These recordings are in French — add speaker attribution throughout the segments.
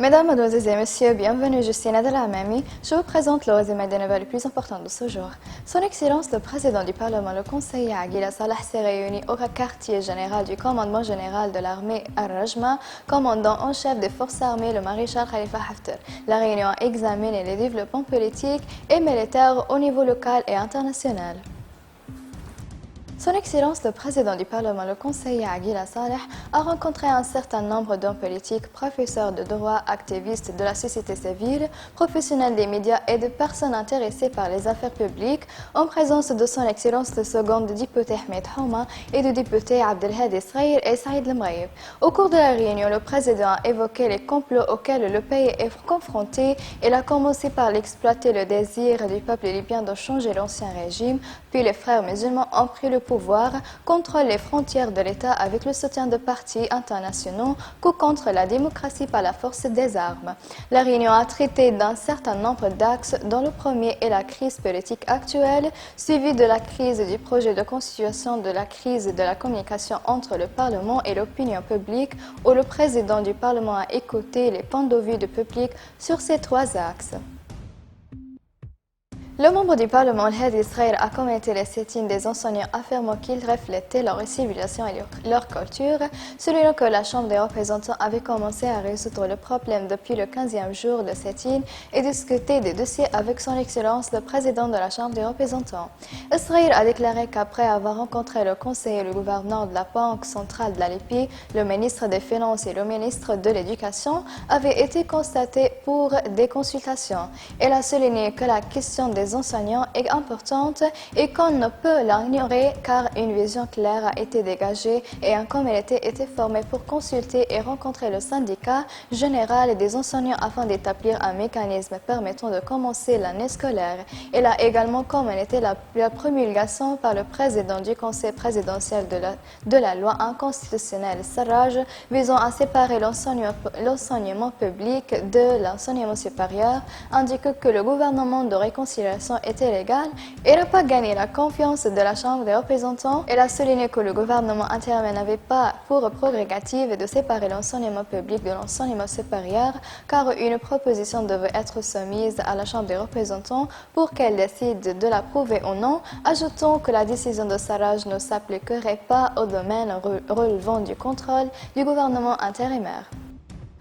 Speaker 1: Mesdames, Mademoiselles et Messieurs, bienvenue, je suis Nadal Amami. Je vous présente le résumé des nouvelles les plus importantes de ce jour. Son Excellence, le Président du Parlement, le conseiller Aguila Salah, s'est réuni au quartier général du commandement général de l'armée Al-Rajma, commandant en chef des forces armées, le maréchal Khalifa Haftar. La réunion a examiné les développements politiques et militaires au niveau local et international. Son Excellence, le Président du Parlement, le conseiller Aguila Saleh, a rencontré un certain nombre d'hommes politiques, professeurs de droit, activistes de la société civile, professionnels des médias et de personnes intéressées par les affaires publiques, en présence de Son Excellence le second député Ahmed Houma et du député Abdelhadi Sraïr et Saïd Lemraïb. Au cours de la réunion, le Président a évoqué les complots auxquels le pays est confronté. Il a commencé par exploiter le désir du peuple libyen de changer l'ancien régime, puis les frères musulmans ont pris le pouvoir, contrôle les frontières de l'État avec le soutien de partis internationaux que contre la démocratie par la force des armes. La réunion a traité d'un certain nombre d'axes, dont le premier est la crise politique actuelle, suivie de la crise du projet de constitution, de la crise de la communication entre le Parlement et l'opinion publique, où le président du Parlement a écouté les points de vue du public sur ces trois axes. Le membre du Parlement, Hadi Israël, a commenté les sit-ins des enseignants affirmant qu'ils reflétaient leur civilisation et leur culture, soulignant que la Chambre des représentants avait commencé à résoudre le problème depuis le 15e jour de sit-in et discuté des dossiers avec Son Excellence, le président de la Chambre des représentants. Israël a déclaré qu'après avoir rencontré le conseiller et le gouverneur de la Banque centrale de la Libye, le ministre des Finances et le ministre de l'Éducation avaient été constatés pour des consultations. Elle a souligné que la question des enseignants est importante et qu'on ne peut l'ignorer car une vision claire a été dégagée et un comité était formé pour consulter et rencontrer le syndicat général des enseignants afin d'établir un mécanisme permettant de commencer l'année scolaire. Elle a également commenté la promulgation par le président du Conseil présidentiel de la loi inconstitutionnelle Sarraj visant à séparer l'enseignement public de l'enseignement supérieur, indiquant que le gouvernement de réconciliation était légale et n'a pas gagné la confiance de la Chambre des représentants. Elle a souligné que le gouvernement intérimaire n'avait pas pour prérogative de séparer l'enseignement public de l'enseignement supérieur car une proposition devait être soumise à la Chambre des représentants pour qu'elle décide de l'approuver ou non, ajoutant que la décision de Sarraj ne s'appliquerait pas au domaine relevant du contrôle du gouvernement intérimaire.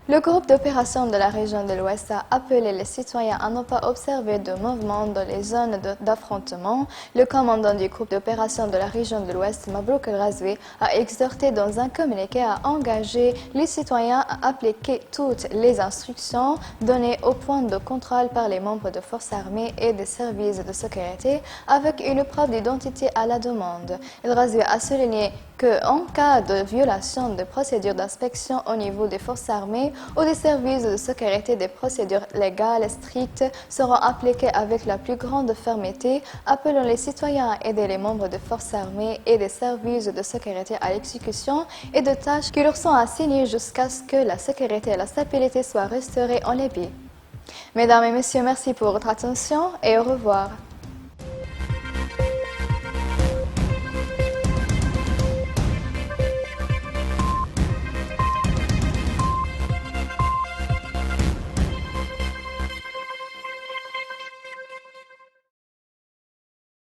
Speaker 1: Le groupe d'opération de la région de l'Ouest a appelé les citoyens à ne pas observer de mouvements dans les zones d'affrontement. Le commandant du groupe d'opération de la région de l'Ouest, Mabrouk El-Razvi, a exhorté dans un communiqué à engager les citoyens à appliquer toutes les instructions données au point de contrôle par les membres de forces armées et des services de sécurité avec une preuve d'identité à la demande. El-Razvi a souligné qu'en cas de violation des procédures d'inspection au niveau des forces armées ou des services de sécurité, des procédures légales strictes seront appliquées avec la plus grande fermeté, appelant les citoyens à aider les membres des forces armées et des services de sécurité à l'exécution et de tâches qui leur sont assignées jusqu'à ce que la sécurité et la stabilité soient restaurées en Libye. Mesdames et messieurs, merci pour votre attention et au revoir.